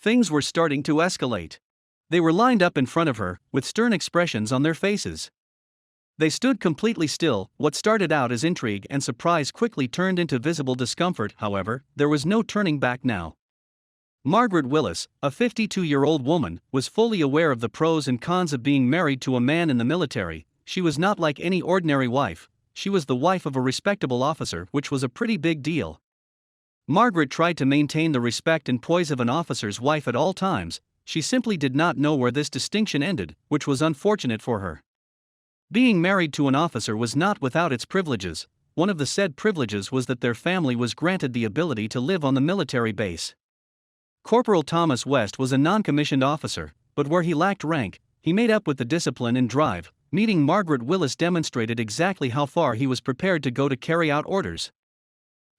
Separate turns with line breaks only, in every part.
Things were starting to escalate. They were lined up in front of her, with stern expressions on their faces. They stood completely still. What started out as intrigue and surprise quickly turned into visible discomfort. However, there was no turning back now. Margaret Willis, a 52-year-old woman, was fully aware of the pros and cons of being married to a man in the military. She was not like any ordinary wife. She was the wife of a respectable officer, which was a pretty big deal. Margaret tried to maintain the respect and poise of an officer's wife at all times. She simply did not know where this distinction ended, which was unfortunate for her. Being married to an officer was not without its privileges. One of the said privileges was that their family was granted the ability to live on the military base. Corporal Thomas West was a non-commissioned officer, but where he lacked rank, he made up with the discipline and drive. Meeting Margaret Willis demonstrated exactly how far he was prepared to go to carry out orders.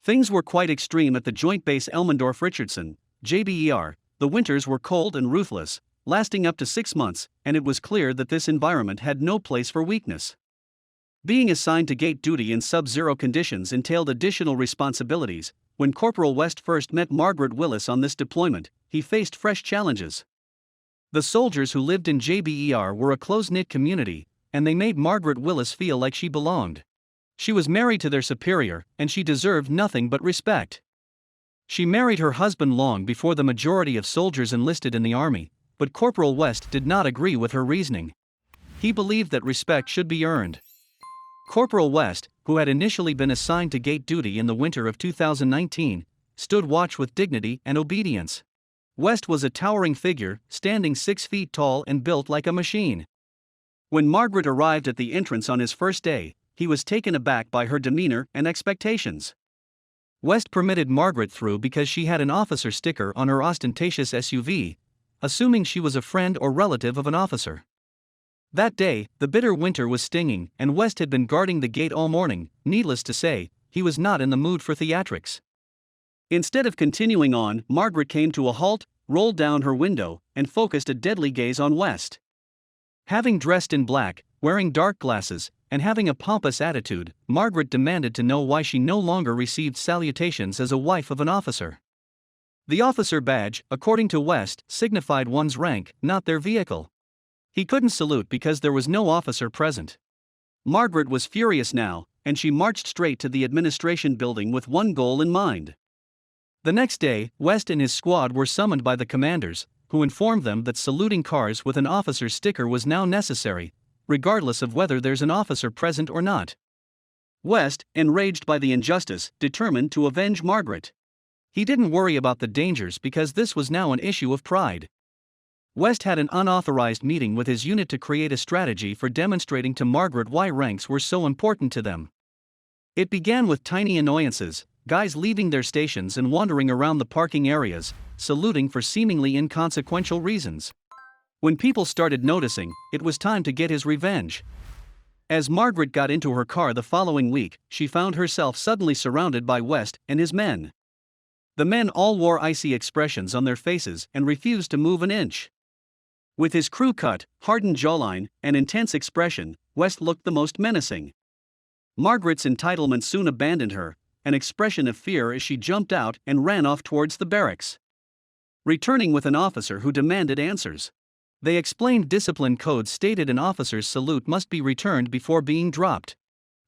Things were quite extreme at the Joint Base Elmendorf-Richardson, JBER. The winters were cold and ruthless, lasting up to 6 months, and it was clear that this environment had no place for weakness. Being assigned to gate duty in sub-zero conditions entailed additional responsibilities. When Corporal West first met Margaret Willis on this deployment, he faced fresh challenges. The soldiers who lived in JBER were a close-knit community, and they made Margaret Willis feel like she belonged. She was married to their superior, and she deserved nothing but respect. She married her husband long before the majority of soldiers enlisted in the army, but Corporal West did not agree with her reasoning. He believed that respect should be earned. Corporal West, who had initially been assigned to gate duty in the winter of 2019, stood watch with dignity and obedience. West was a towering figure, standing 6 feet tall and built like a machine. When Margaret arrived at the entrance on his first day, he was taken aback by her demeanor and expectations. West permitted Margaret through because she had an officer sticker on her ostentatious SUV, assuming she was a friend or relative of an officer. That day, the bitter winter was stinging, and West had been guarding the gate all morning. Needless to say, he was not in the mood for theatrics. Instead of continuing on, Margaret came to a halt, rolled down her window, and focused a deadly gaze on West. Having dressed in black, wearing dark glasses, and having a pompous attitude, Margaret demanded to know why she no longer received salutations as a wife of an officer. The officer badge, according to West, signified one's rank, not their vehicle. He couldn't salute because there was no officer present. Margaret was furious now, and she marched straight to the administration building with one goal in mind. The next day, West and his squad were summoned by the commanders, who informed them that saluting cars with an officer's sticker was now necessary, regardless of whether there's an officer present or not. West, enraged by the injustice, determined to avenge Margaret. He didn't worry about the dangers because this was now an issue of pride. West had an unauthorized meeting with his unit to create a strategy for demonstrating to Margaret why ranks were so important to them. It began with tiny annoyances, guys leaving their stations and wandering around the parking areas, saluting for seemingly inconsequential reasons. When people started noticing, it was time to get his revenge. As Margaret got into her car the following week, she found herself suddenly surrounded by West and his men. The men all wore icy expressions on their faces and refused to move an inch. With his crew-cut, hardened jawline, and intense expression, West looked the most menacing. Margaret's entitlement soon abandoned her, an expression of fear as she jumped out and ran off towards the barracks. Returning with an officer who demanded answers. They explained discipline codes stated an officer's salute must be returned before being dropped.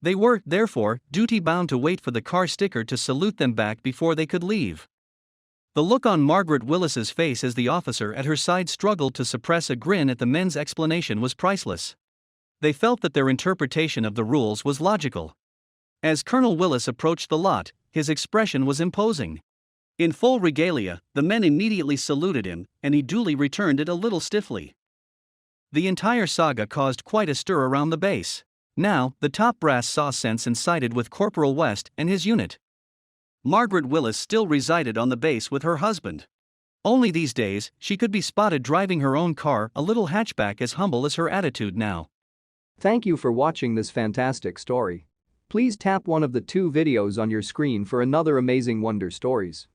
They were, therefore, duty-bound to wait for the car sticker to salute them back before they could leave. The look on Margaret Willis's face as the officer at her side struggled to suppress a grin at the men's explanation was priceless. They felt that their interpretation of the rules was logical. As Colonel Willis approached the lot, his expression was imposing. In full regalia, the men immediately saluted him, and he duly returned it a little stiffly. The entire saga caused quite a stir around the base. Now, the top brass saw sense and sided with Corporal West and his unit. Margaret Willis still resided on the base with her husband. Only these days, she could be spotted driving her own car, a little hatchback as humble as her attitude now.
Thank you for watching this fantastic story. Please tap one of the 2 videos on your screen for another amazing Wonder Stories.